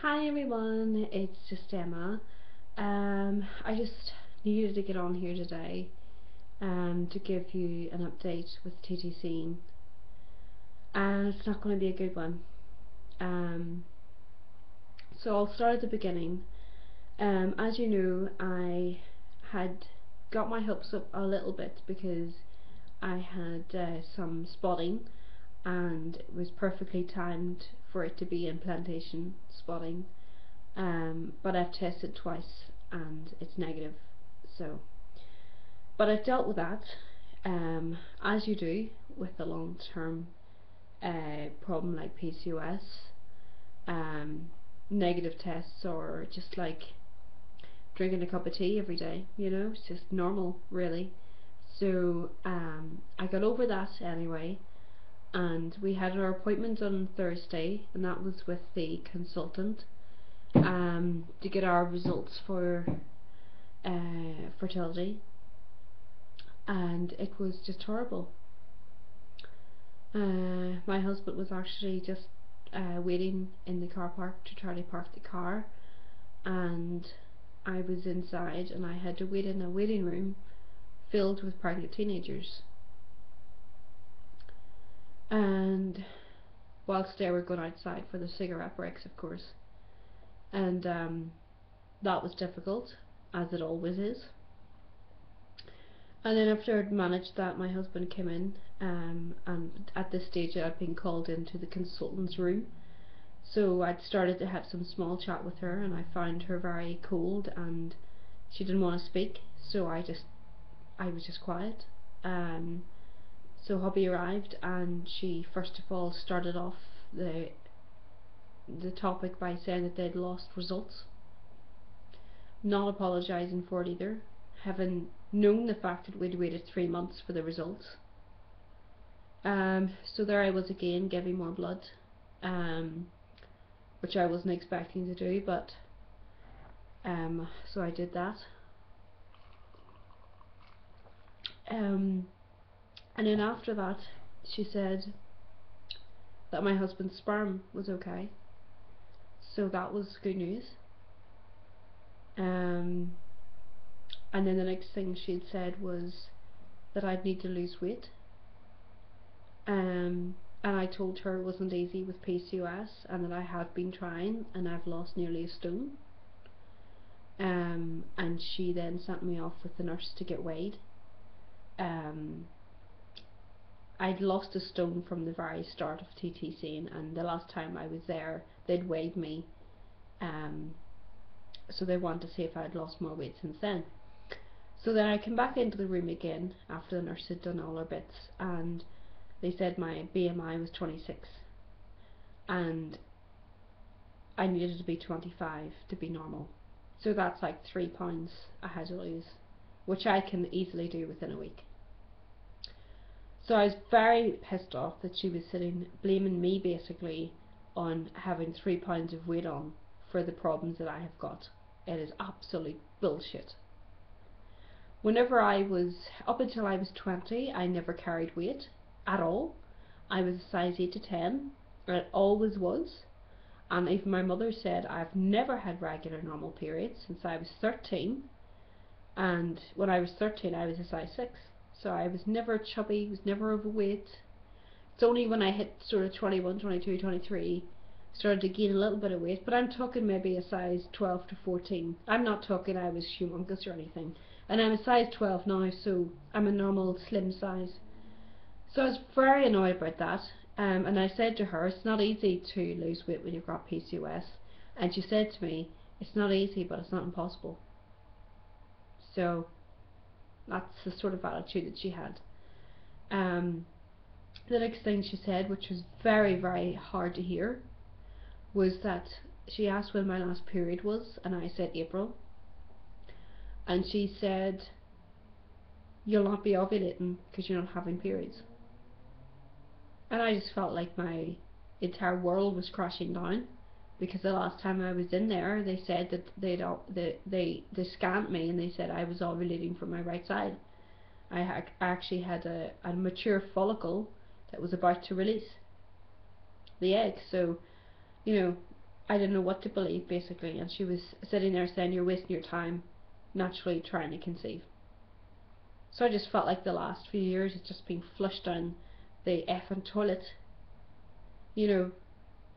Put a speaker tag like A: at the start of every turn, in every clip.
A: Hi everyone, it's just Emma. I just needed to get on here today to give you an update with TTC, and it's not going to be a good one. Um, so I'll start at the beginning. As you know, I had got my hopes up a little bit because I had some spotting, and it was perfectly timed for it to be implantation spotting. But I've tested twice and it's negative. So, but I've dealt with that, as you do with a long-term problem like PCOS. Um, Negative tests or just like drinking a cup of tea every day. It's just normal, really. So I got over that anyway, and we had our appointment on Thursday, and that was with the consultant to get our results for fertility, and it was just horrible. My husband was actually just waiting in the car park to try to park the car, and I was inside and I had to wait in a waiting room filled with pregnant teenagers. And whilst they were going outside for the cigarette breaks, of course, and that was difficult, as it always is. And then after I'd managed that, my husband came in, and at this stage I'd been called into the consultant's room. So I'd started to have some small chat with her, and I found her very cold, and she didn't want to speak. So I was just quiet. So hubby arrived, and she first of all started off the topic by saying that they'd lost results, not apologising for it either, having known the fact that we'd waited 3 months for the results. So there I was again giving more blood, which I wasn't expecting to do, but so I did that. And then after that, she said that my husband's sperm was okay, so that was good news. And then the next thing she'd said was that I'd need to lose weight. And I told her it wasn't easy with PCOS, and that I had been trying, and I've lost nearly a stone. And she then sent me off with the nurse to get weighed. I'd lost a stone from the very start of TTC, and the last time I was there, they'd weighed me. So they wanted to see if I'd lost more weight since then. So then I came back into the room again after the nurse had done all her bits, and they said my BMI was 26, and I needed to be 25 to be normal. So that's like 3 pounds I had to lose, which I can easily do within a week. So I was very pissed off that she was sitting blaming me basically on having 3 pounds of weight on for the problems that I have got. It is absolute bullshit. Whenever I was, up until I was 20, I never carried weight at all. I was a size 8 to 10, and it always was. And even my mother said I've never had regular normal periods since I was 13, and when I was 13 I was a size 6. So I was never chubby, was never overweight. It's only when I hit sort of 21, 22, 23 started to gain a little bit of weight, but I'm talking maybe a size 12 to 14. I'm not talking I was humongous or anything. And I'm a size 12 now, so I'm a normal slim size. So I was very annoyed about that. And I said to her, it's not easy to lose weight when you've got PCOS. And she said to me, it's not easy, but it's not impossible. So that's the sort of attitude that she had. The next thing she said, which was very, very hard to hear, was that she asked when my last period was, and I said April. And she said, you'll not be ovulating because you're not having periods. And I just felt like my entire world was crashing down, because the last time I was in there, they said that they scanned me and they said I was ovulating from my right side. I actually had a mature follicle that was about to release the egg. So, you know, I didn't know what to believe, basically, and she was sitting there saying, "You're wasting your time naturally trying to conceive." So I just felt like the last few years it's just been flushed down the effing toilet. You know,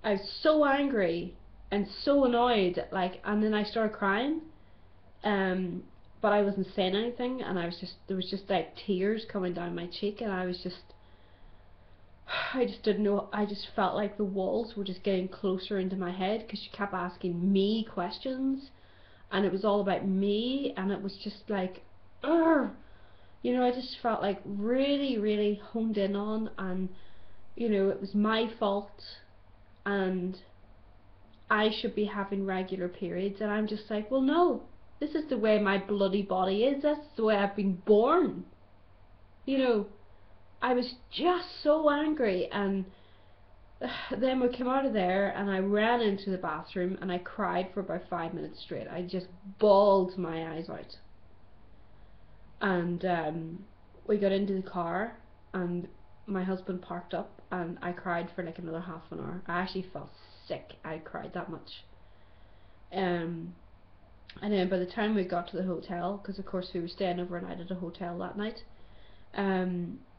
A: I was so angry and so annoyed, like, and then I started crying, but I wasn't saying anything, and there was just like tears coming down my cheek, and I just didn't know. I just felt like the walls were just getting closer into my head because she kept asking me questions, and it was all about me, and it was just like, ugh. You know, I just felt like really, really honed in on, and you know, it was my fault, and I should be having regular periods, and I'm just like, well, no, this is the way my bloody body is. That's the way I've been born. You know, I was just so angry, and then we came out of there, and I ran into the bathroom, and I cried for about 5 minutes straight. I just bawled my eyes out. And we got into the car, and my husband parked up, and I cried for like another half an hour. I actually felt sick. I cried that much. And then by the time we got to the hotel, because of course we were staying overnight at a hotel that night,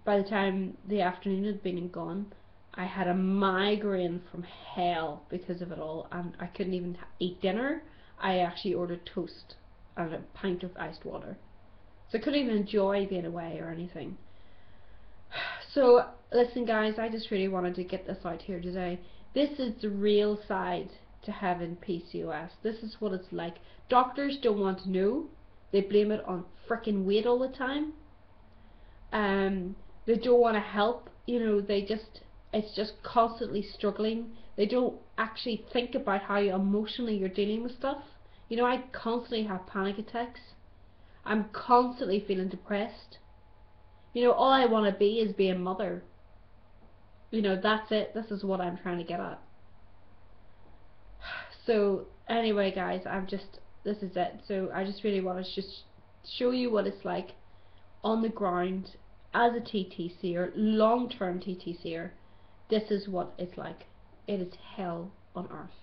A: by the time the afternoon had been and gone, I had a migraine from hell because of it all, and I couldn't even eat dinner. I actually ordered toast and a pint of iced water. So I couldn't even enjoy being away or anything. So listen guys, I just really wanted to get this out here today. This is the real side to having PCOS. This is what it's like. Doctors don't want to know. They blame it on frickin' weight all the time. They don't want to help. You know, it's just constantly struggling. They don't actually think about how emotionally you're dealing with stuff. You know, I constantly have panic attacks. I'm constantly feeling depressed. You know, all I want to be a mother. You know, that's it. This is what I'm trying to get at. So anyway guys, this is it. So I just really want to just show you what it's like on the ground as a TTCer, long-term TTCer. This is what it's like. It is hell on earth.